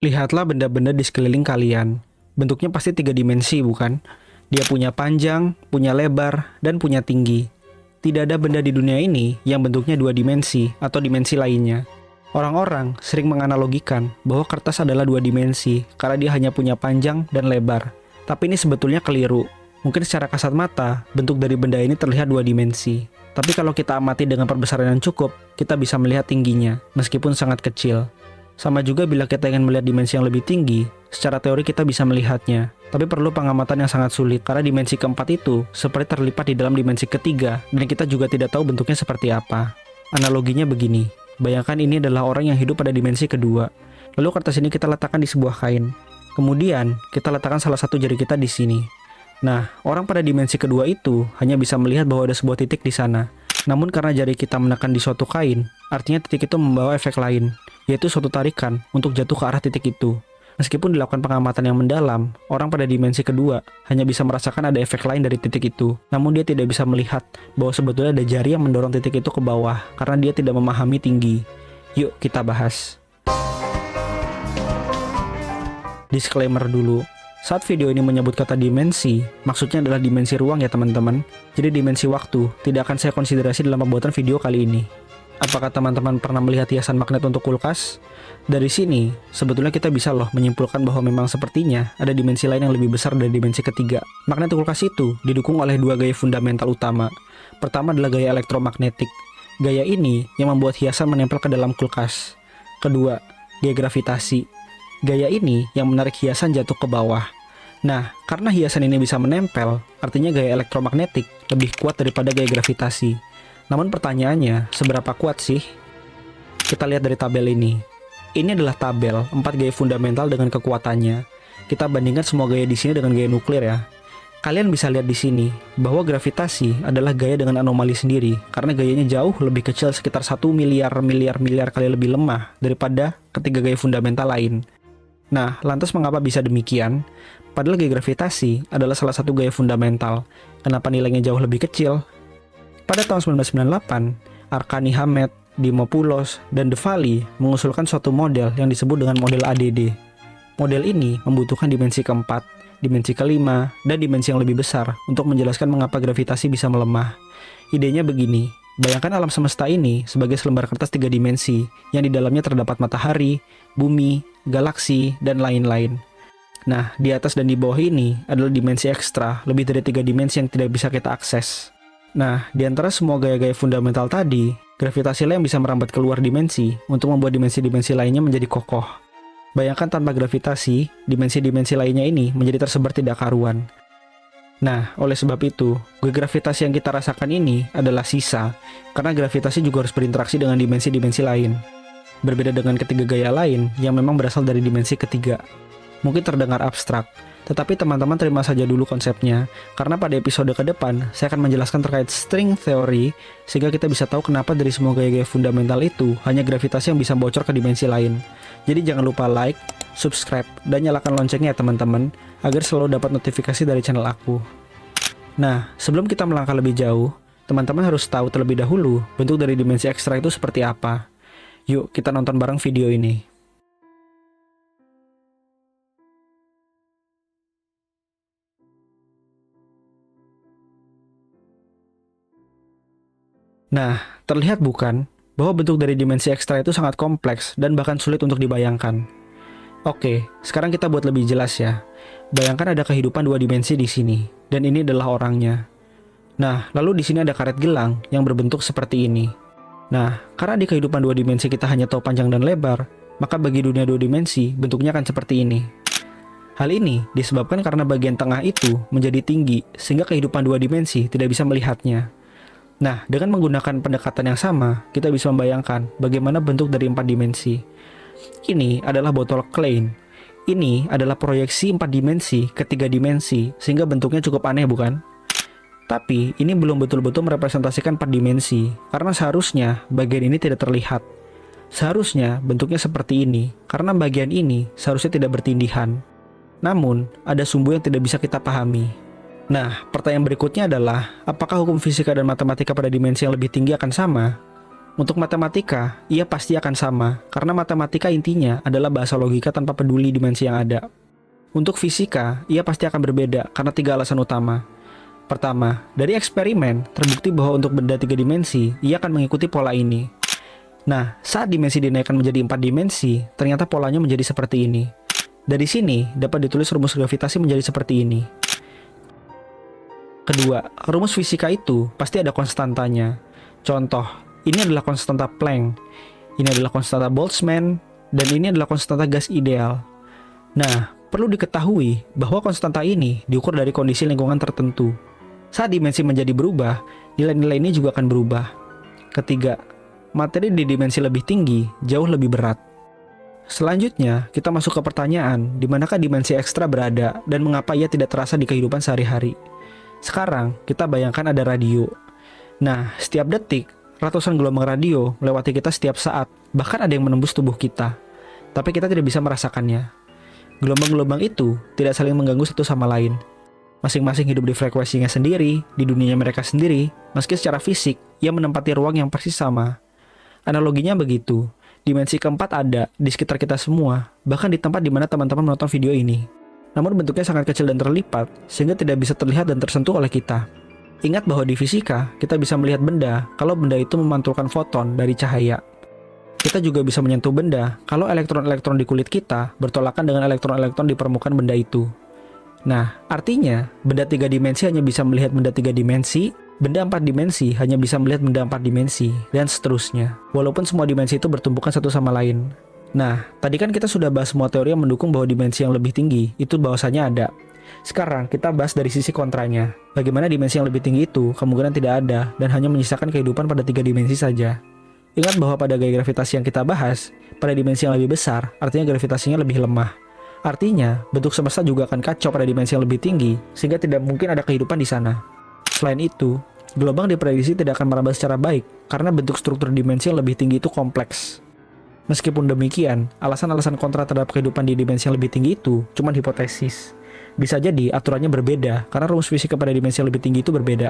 Lihatlah benda-benda di sekeliling kalian. Bentuknya pasti tiga dimensi, bukan? Dia punya panjang, punya lebar, dan punya tinggi. Tidak ada benda di dunia ini yang bentuknya dua dimensi atau dimensi lainnya. Orang-orang sering menganalogikan bahwa kertas adalah dua dimensi karena dia hanya punya panjang dan lebar. Tapi ini sebetulnya keliru. Mungkin secara kasat mata, bentuk dari benda ini terlihat dua dimensi. Tapi kalau kita amati dengan perbesaran yang cukup, kita bisa melihat tingginya, meskipun sangat kecil. Sama juga bila kita ingin melihat dimensi yang lebih tinggi, secara teori kita bisa melihatnya. Tapi perlu pengamatan yang sangat sulit, karena dimensi keempat itu seperti terlipat di dalam dimensi ketiga, dan kita juga tidak tahu bentuknya seperti apa. Analoginya begini, bayangkan ini adalah orang yang hidup pada dimensi kedua. Lalu kertas ini kita letakkan di sebuah kain. Kemudian, kita letakkan salah satu jari kita di sini. Nah, orang pada dimensi kedua itu hanya bisa melihat bahwa ada sebuah titik di sana. Namun karena jari kita menekan di suatu kain, artinya titik itu membawa efek lain, yaitu suatu tarikan untuk jatuh ke arah titik itu. Meskipun dilakukan pengamatan yang mendalam, orang pada dimensi kedua hanya bisa merasakan ada efek lain dari titik itu. Namun dia tidak bisa melihat bahwa sebetulnya ada jari yang mendorong titik itu ke bawah karena dia tidak memahami tinggi. Yuk kita bahas. Disclaimer dulu. Saat video ini menyebut kata dimensi, maksudnya adalah dimensi ruang ya teman-teman. Jadi dimensi waktu tidak akan saya konsiderasi dalam pembuatan video kali ini. Apakah teman-teman pernah melihat hiasan magnet untuk kulkas? Dari sini, sebetulnya kita bisa loh menyimpulkan bahwa memang sepertinya ada dimensi lain yang lebih besar dari dimensi ketiga. Magnet kulkas itu didukung oleh dua gaya fundamental utama. Pertama adalah gaya elektromagnetik. Gaya ini yang membuat hiasan menempel ke dalam kulkas. Kedua, gaya gravitasi. Gaya ini yang menarik hiasan jatuh ke bawah. Nah, karena hiasan ini bisa menempel, artinya gaya elektromagnetik lebih kuat daripada gaya gravitasi. Namun pertanyaannya, seberapa kuat sih? Kita lihat dari tabel ini. Ini adalah tabel 4 gaya fundamental dengan kekuatannya. Kita bandingkan semua gaya di sini dengan gaya nuklir ya. Kalian bisa lihat di sini bahwa gravitasi adalah gaya dengan anomali sendiri karena gayanya jauh lebih kecil, sekitar 1 miliar kali lebih lemah daripada ketiga gaya fundamental lain. Nah, lantas mengapa bisa demikian? Padahal gaya gravitasi adalah salah satu gaya fundamental. Kenapa nilainya jauh lebih kecil? Pada tahun 1998, Arkani Hamed, Dimopoulos, dan De Valli mengusulkan suatu model yang disebut dengan model ADD. Model ini membutuhkan dimensi keempat, dimensi kelima, dan dimensi yang lebih besar untuk menjelaskan mengapa gravitasi bisa melemah. Idenya begini, bayangkan alam semesta ini sebagai selembar kertas 3 dimensi, yang di dalamnya terdapat matahari, bumi, galaksi, dan lain-lain. Nah, di atas dan di bawah ini adalah dimensi ekstra, lebih dari 3 dimensi yang tidak bisa kita akses. Nah, di antara semua gaya-gaya fundamental tadi, gravitasi lah yang bisa merambat keluar dimensi untuk membuat dimensi-dimensi lainnya menjadi kokoh. Bayangkan tanpa gravitasi, dimensi-dimensi lainnya ini menjadi tersebar tidak karuan. Nah, oleh sebab itu, gaya gravitasi yang kita rasakan ini adalah sisa, karena gravitasi juga harus berinteraksi dengan dimensi-dimensi lain. Berbeda dengan ketiga gaya lain yang memang berasal dari dimensi ketiga. Mungkin terdengar abstrak, tetapi teman-teman terima saja dulu konsepnya, karena pada episode ke depan saya akan menjelaskan terkait string theory, sehingga kita bisa tahu kenapa dari semua gaya-gaya fundamental itu hanya gravitasi yang bisa bocor ke dimensi lain. Jadi jangan lupa like, subscribe, dan nyalakan loncengnya ya teman-teman, agar selalu dapat notifikasi dari channel aku. Nah, sebelum kita melangkah lebih jauh, teman-teman harus tahu terlebih dahulu bentuk dari dimensi ekstra itu seperti apa. Yuk kita nonton bareng video ini. Nah, terlihat bukan bahwa bentuk dari dimensi ekstra itu sangat kompleks dan bahkan sulit untuk dibayangkan. Oke, sekarang kita buat lebih jelas ya. Bayangkan ada kehidupan 2 dimensi di sini, dan ini adalah orangnya. Nah, lalu di sini ada karet gelang yang berbentuk seperti ini. Nah, karena di kehidupan 2 dimensi kita hanya tahu panjang dan lebar, maka bagi dunia 2 dimensi bentuknya akan seperti ini. Hal ini disebabkan karena bagian tengah itu menjadi tinggi, sehingga kehidupan 2 dimensi tidak bisa melihatnya. Nah, dengan menggunakan pendekatan yang sama, kita bisa membayangkan bagaimana bentuk dari 4 dimensi. Ini adalah botol Klein. Ini adalah proyeksi 4 dimensi ke 3 dimensi, sehingga bentuknya cukup aneh bukan? Tapi, ini belum betul-betul merepresentasikan 4 dimensi, karena seharusnya bagian ini tidak terlihat. Seharusnya bentuknya seperti ini, karena bagian ini seharusnya tidak bertindihan. Namun, ada sumbu yang tidak bisa kita pahami. Nah, pertanyaan berikutnya adalah, apakah hukum fisika dan matematika pada dimensi yang lebih tinggi akan sama? Untuk matematika, ia pasti akan sama, karena matematika intinya adalah bahasa logika tanpa peduli dimensi yang ada. Untuk fisika, ia pasti akan berbeda karena 3 alasan utama. Pertama, dari eksperimen, terbukti bahwa untuk benda 3 dimensi, ia akan mengikuti pola ini. Nah, saat dimensi dinaikkan menjadi 4 dimensi, ternyata polanya menjadi seperti ini. Dari sini, dapat ditulis rumus gravitasi menjadi seperti ini. Kedua, rumus fisika itu pasti ada konstantanya. Contoh, ini adalah konstanta Planck, ini adalah konstanta Boltzmann, dan ini adalah konstanta gas ideal. Nah, perlu diketahui bahwa konstanta ini diukur dari kondisi lingkungan tertentu. Saat dimensi menjadi berubah, nilai-nilai ini juga akan berubah. Ketiga, materi di dimensi lebih tinggi jauh lebih berat. Selanjutnya, kita masuk ke pertanyaan, di manakah dimensi ekstra berada dan mengapa ia tidak terasa di kehidupan sehari-hari. Sekarang, kita bayangkan ada radio. Nah, setiap detik, ratusan gelombang radio melewati kita setiap saat, bahkan ada yang menembus tubuh kita. Tapi kita tidak bisa merasakannya. Gelombang-gelombang itu tidak saling mengganggu satu sama lain. Masing-masing hidup di frekuensinya sendiri, di dunianya mereka sendiri, meski secara fisik, ia menempati ruang yang persis sama. Analoginya begitu, dimensi keempat ada di sekitar kita semua, bahkan di tempat di mana teman-teman menonton video ini. Namun bentuknya sangat kecil dan terlipat, sehingga tidak bisa terlihat dan tersentuh oleh kita. Ingat bahwa di fisika, kita bisa melihat benda kalau benda itu memantulkan foton dari cahaya. Kita juga bisa menyentuh benda kalau elektron-elektron di kulit kita bertolakan dengan elektron-elektron di permukaan benda itu. Nah, artinya, benda 3 dimensi hanya bisa melihat benda 3 dimensi, benda 4 dimensi hanya bisa melihat benda 4 dimensi, dan seterusnya. Walaupun semua dimensi itu bertumbukan satu sama lain. Nah, tadi kan kita sudah bahas semua teori yang mendukung bahwa dimensi yang lebih tinggi itu bahwasanya ada. Sekarang kita bahas dari sisi kontranya. Bagaimana dimensi yang lebih tinggi itu kemungkinan tidak ada dan hanya menyisakan kehidupan pada 3 dimensi saja. Ingat bahwa pada gaya gravitasi yang kita bahas, pada dimensi yang lebih besar, artinya gravitasinya lebih lemah. Artinya, bentuk semesta juga akan kacau pada dimensi yang lebih tinggi, sehingga tidak mungkin ada kehidupan di sana. Selain itu, gelombang diprediksi tidak akan merambah secara baik, karena bentuk struktur dimensi yang lebih tinggi itu kompleks. Meskipun demikian, alasan-alasan kontra terhadap kehidupan di dimensi yang lebih tinggi itu cuma hipotesis. Bisa jadi aturannya berbeda, karena rumus fisika pada dimensi yang lebih tinggi itu berbeda.